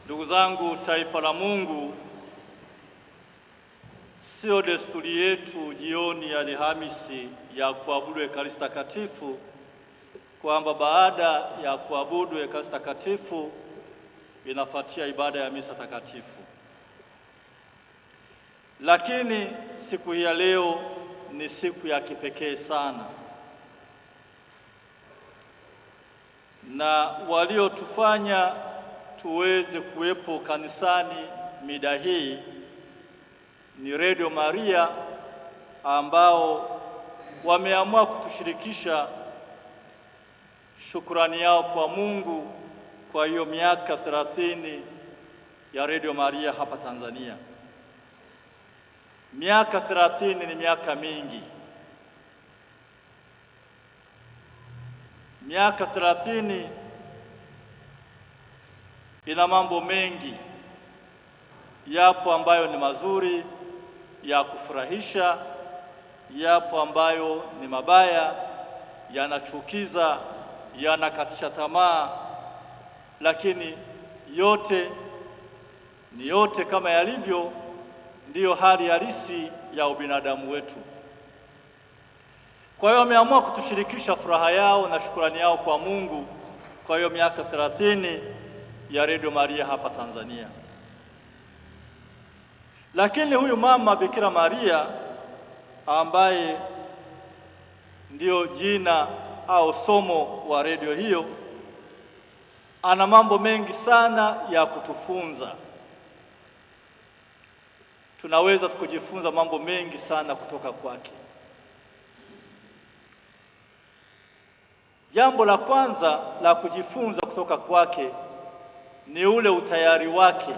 Ndugu zangu, taifa la Mungu, sio desturi yetu jioni ya Alhamisi ya kuabudu Ekaristi Takatifu kwamba baada ya kuabudu Ekaristi Takatifu inafuatia ibada ya misa takatifu. Lakini siku hii ya leo ni siku ya kipekee sana, na waliotufanya tuweze kuwepo kanisani mida hii ni Radio Maria, ambao wameamua kutushirikisha shukrani yao kwa Mungu kwa hiyo miaka 30 ya Radio Maria hapa Tanzania. Miaka 30 ni miaka mingi. Miaka 30 ina mambo mengi, yapo ambayo ni mazuri ya kufurahisha, yapo ambayo ni mabaya, yanachukiza, yanakatisha tamaa, lakini yote kama yalivyo ndiyo hali halisi ya ubinadamu wetu. Kwa hiyo wameamua kutushirikisha furaha yao na shukrani yao kwa Mungu kwa hiyo miaka 30 ya Radio Maria hapa Tanzania. Lakini huyu mama Bikira Maria, ambaye ndio jina au somo wa redio hiyo, ana mambo mengi sana ya kutufunza. Tunaweza tukujifunza mambo mengi sana kutoka kwake. Jambo la kwanza la kujifunza kutoka kwake ni ule utayari wake,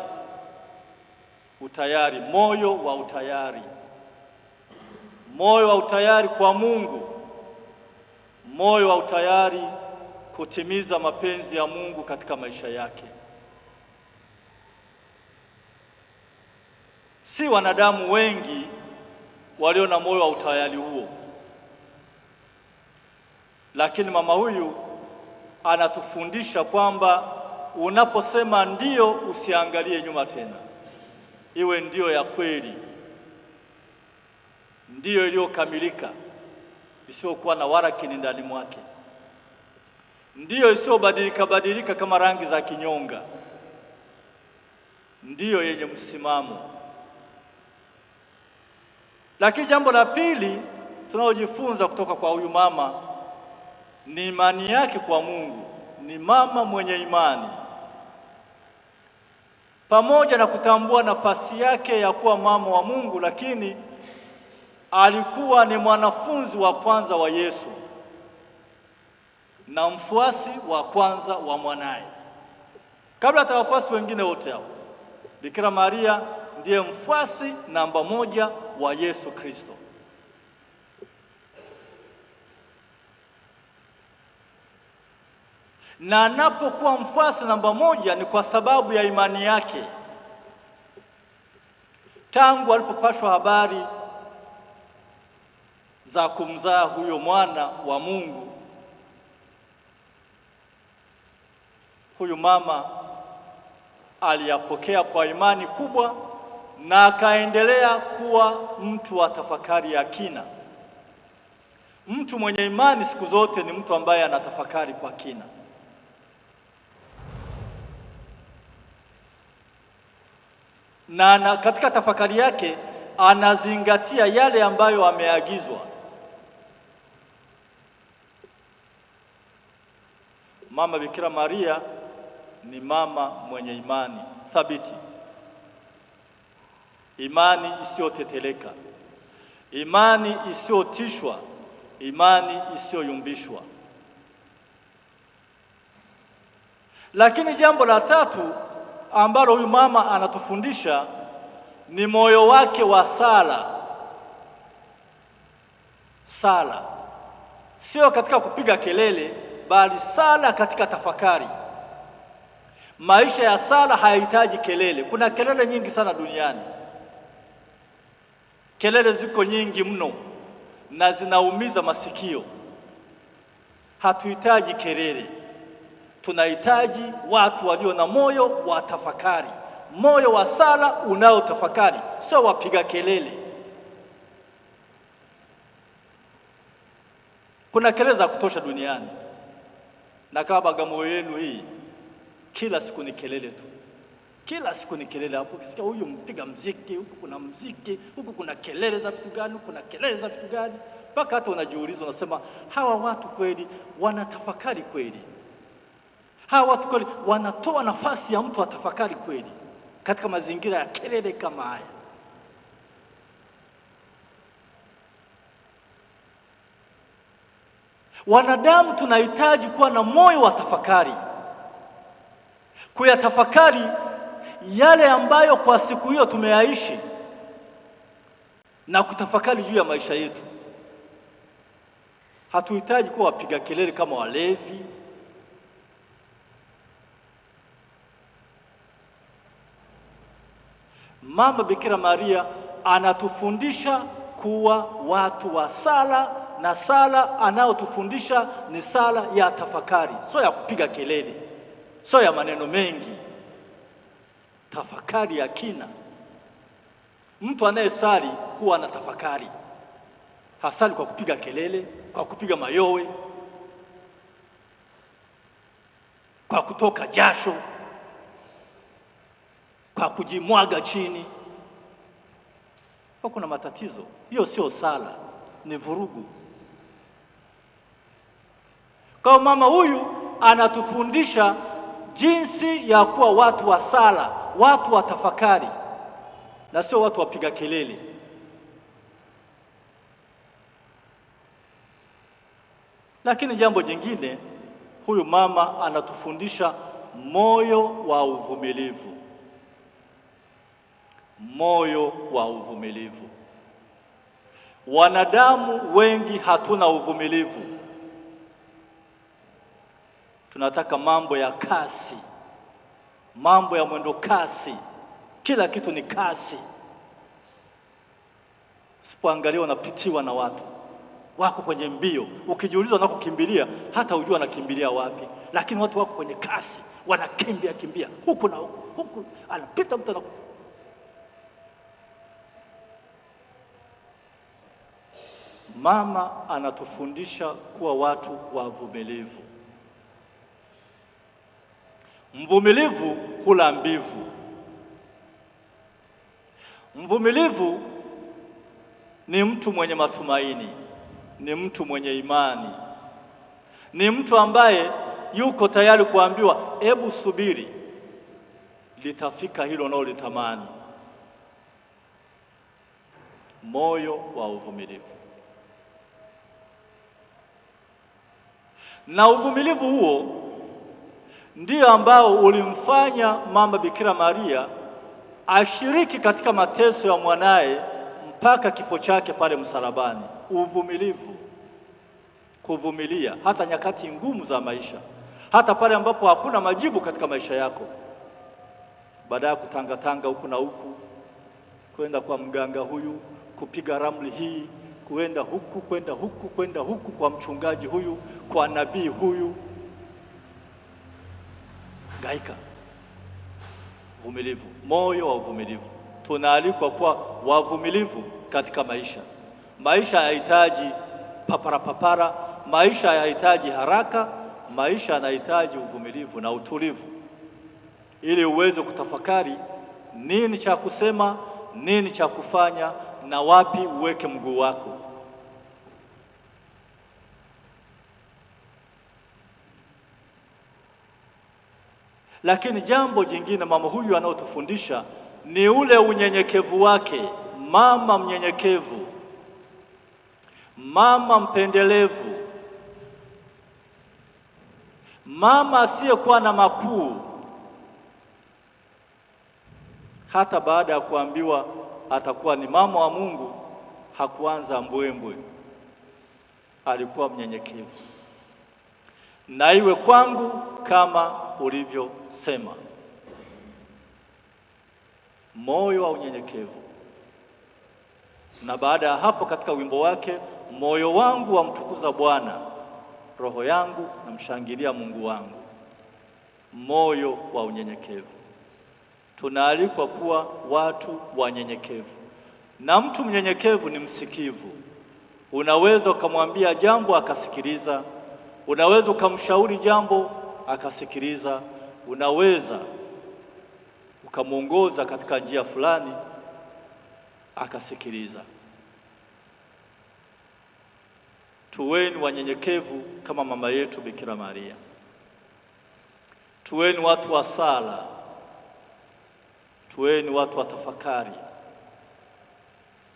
moyo wa utayari kwa Mungu, moyo wa utayari kutimiza mapenzi ya Mungu katika maisha yake. Si wanadamu wengi walio na moyo wa utayari huo, lakini mama huyu anatufundisha kwamba unaposema ndio, usiangalie nyuma tena, iwe ndio ya kweli, ndio iliyokamilika, isiyokuwa na warakini ndani mwake, ndio isiyobadilika kama rangi za kinyonga, ndio yenye msimamo. Lakini jambo la pili tunalojifunza kutoka kwa huyu mama ni imani yake kwa Mungu. Ni mama mwenye imani, pamoja na kutambua nafasi yake ya kuwa mama wa Mungu, lakini alikuwa ni mwanafunzi wa kwanza wa Yesu na mfuasi wa kwanza wa mwanaye. Kabla hata wafuasi wengine wote hao, Bikira Maria ndiye mfuasi namba 1 wa Yesu Kristo. Na anapokuwa mfuasi namba 1 ni kwa sababu ya imani yake. Tangu alipopashwa habari za kumzaa huyo mwana wa Mungu, huyu mama aliyapokea kwa imani kubwa na akaendelea kuwa mtu wa tafakari ya kina. Mtu mwenye imani siku zote ni mtu ambaye anatafakari kwa kina. Na katika tafakari yake anazingatia yale ambayo ameagizwa. Mama Bikira Maria ni mama mwenye imani thabiti, imani isiyoteteleka, imani isiyotishwa, imani isiyoyumbishwa. Lakini jambo la tatu ambalo huyu mama anatufundisha ni moyo wake wa sala, sio katika kupiga kelele, bali sala katika tafakari. Maisha ya sala hayahitaji kelele. Kuna kelele nyingi sana duniani, kelele ziko nyingi mno na zinaumiza masikio. Hatuhitaji kelele. Tunahitaji watu walio na moyo wa tafakari, moyo wa sala unaotafakari, sio wapiga kelele. Kuna kelele za kutosha duniani, na kama Bagamoyo yenu hii kila siku ni kelele tu, kila siku ni kelele. Hapo ukisikia huyu mpiga mziki, huku kuna mziki, huku kuna kelele za vitu gani, kuna kelele za vitu gani, mpaka hata unajiuliza, unasema hawa watu kweli wanatafakari kweli? Hawa watu kweli wanatoa nafasi ya mtu atafakari kweli katika mazingira ya kelele kama haya? Wanadamu tunahitaji kuwa na moyo wa tafakari, kuyatafakari yale ambayo kwa siku hiyo tumeyaishi na kutafakari juu ya maisha yetu. Hatuhitaji kuwa wapiga kelele kama walevi. Mama Bikira Maria anatufundisha kuwa watu wa sala, na sala anayotufundisha ni sala ya tafakari, sio ya kupiga kelele, sio ya maneno mengi. Tafakari ya kina. Mtu anayesali huwa anatafakari, hasali kwa kupiga kelele, kwa kupiga mayowe, kwa kutoka jasho, kwa kujimwaga chini. Kuna matatizo. Hiyo sio sala, ni vurugu. Kwa mama huyu anatufundisha jinsi ya kuwa watu wa sala, watu wa tafakari, na sio watu wapiga kelele. Lakini jambo jingine, huyu mama anatufundisha moyo wa uvumilivu. Moyo wa uvumilivu. Wanadamu wengi hatuna uvumilivu. Tunataka mambo ya kasi, mambo ya mwendo kasi, kila kitu ni kasi. Usipoangalia unapitiwa na watu wako kwenye mbio, ukijiuliza wanakokimbilia hata hujua wanakimbilia wapi, lakini watu wako kwenye kasi, wanakimbia huku na huku, anapita mtu na Mama anatufundisha kuwa watu wavumilivu. Mvumilivu hula mbivu. Mvumilivu ni mtu mwenye matumaini, ni mtu mwenye imani, ni mtu ambaye yuko tayari kuambiwa, hebu subiri, litafika hilo unalolitamani. Moyo wa uvumilivu. Na uvumilivu huo ndio ambao ulimfanya Mama Bikira Maria ashiriki katika mateso ya mwanaye mpaka kifo chake pale msalabani. Uvumilivu, kuvumilia hata nyakati ngumu za maisha, hata pale ambapo hakuna majibu katika maisha yako. Baada ya kutangatanga huku na huku, kwenda kwa mganga huyu, kupiga ramli hii, kwenda huku kwa mchungaji huyu, kwa nabii huyu, gaika. Uvumilivu, moyo wa uvumilivu. Tunaalikwa kuwa wavumilivu katika maisha. Maisha hayahitaji papara, maisha hayahitaji haraka, maisha yanahitaji uvumilivu na utulivu, ili uweze kutafakari nini cha kusema, nini cha kufanya, na wapi uweke mguu wako. Lakini jambo jingine mama huyu anaotufundisha ni ule unyenyekevu wake. Mama mnyenyekevu, mama mpendelevu, mama asiyekuwa na makuu. Hata baada ya kuambiwa atakuwa ni mama wa Mungu, hakuanza mbwembwe, alikuwa mnyenyekevu. Na iwe kwangu kama ulivyosema. Moyo wa unyenyekevu. Na baada ya hapo, katika wimbo wake, moyo wangu wamtukuza Bwana, roho yangu namshangilia Mungu wangu. moyo wa unyenyekevu. Tunaalikwa kuwa watu wanyenyekevu, na mtu mnyenyekevu ni msikivu. Unaweza ukamwambia jambo akasikiliza, unaweza ukamshauri jambo akasikiliza, unaweza ukamwongoza katika njia fulani akasikiliza. Tuweni wanyenyekevu kama mama yetu Bikira Maria. Tuweni watu wa sala, tuweni watu wa tafakari,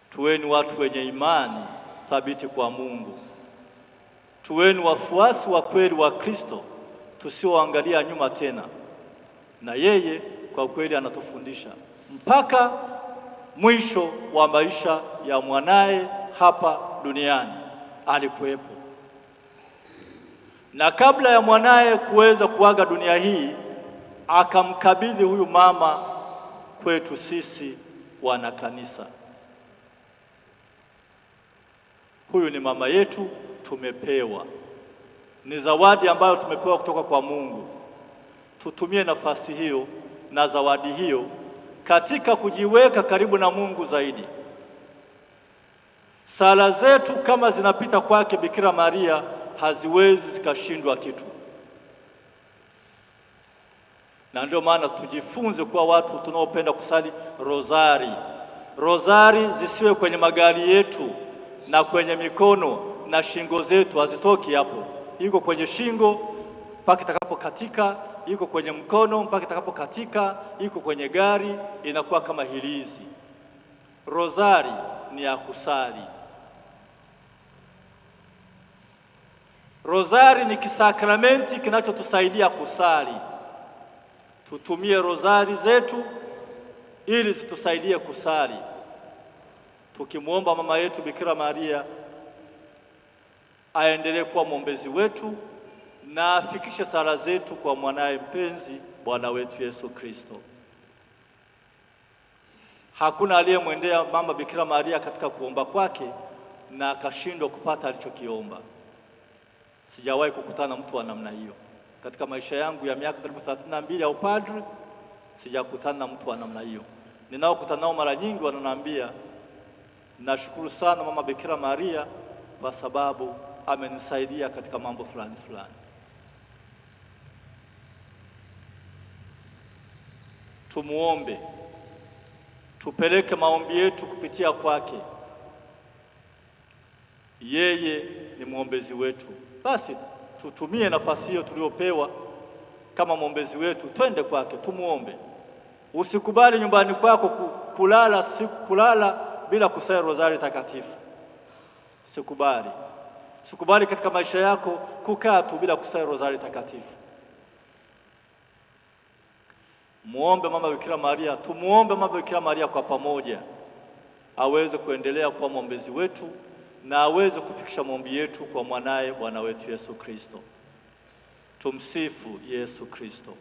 tuweni watu wenye imani thabiti kwa Mungu. Tuweni wafuasi wa kweli wa Kristo, tusioangalia nyuma tena. Na yeye kwa kweli anatufundisha mpaka mwisho wa maisha ya mwanaye hapa duniani alikuwepo. Na kabla ya mwanaye kuweza kuaga dunia hii, akamkabidhi huyu mama kwetu sisi wana kanisa. Huyu ni mama yetu, tumepewa. Ni zawadi ambayo tumepewa kutoka kwa Mungu. Tutumie nafasi hiyo na zawadi hiyo katika kujiweka karibu na Mungu zaidi. Sala zetu kama zinapita kwake Bikira Maria haziwezi zikashindwa kitu. Na ndio maana tujifunze kuwa watu tunaopenda kusali rozari. Rozari zisiwe kwenye magari yetu na kwenye mikono na shingo zetu, hazitoki hapo. Iko kwenye shingo mpaka itakapokatika, iko kwenye mkono mpaka itakapokatika, iko kwenye gari, inakuwa kama hirizi. Rozari ni ya kusali. Rozari ni kisakramenti kinachotusaidia kusali. Tutumie rozari zetu ili zitusaidie kusali, tukimwomba mama yetu Bikira Maria aendelee kuwa mwombezi wetu na afikishe sala zetu kwa mwanaye mpenzi Bwana wetu Yesu Kristo. Hakuna aliyemwendea mama Bikira Maria katika kuomba kwake na akashindwa kupata alichokiomba. Sijawahi kukutana na mtu wa namna hiyo. Katika maisha yangu ya miaka karibu 32 ya upadri, sijakutana na mtu wa namna hiyo. Ninaokutana nao mara nyingi wananiambia, nashukuru sana mama Bikira Maria kwa sababu amenisaidia katika mambo fulani fulani. Tumuombe, tupeleke maombi yetu kupitia kwake. Yeye ni mwombezi wetu. Basi tutumie nafasi hiyo tuliopewa kama mwombezi wetu, twende kwake tumuombe. Usikubali nyumbani kwako kulala bila kusali rozari takatifu. Sikubali. Sikubali katika maisha yako kukaa tu bila kusali rozari takatifu. Muombe mama Bikira Maria, tumuombe mama Bikira Maria kwa pamoja, aweze kuendelea kuwa mwombezi wetu na aweze kufikisha maombi yetu kwa mwanaye Bwana wetu Yesu Kristo. Tumsifu Yesu Kristo.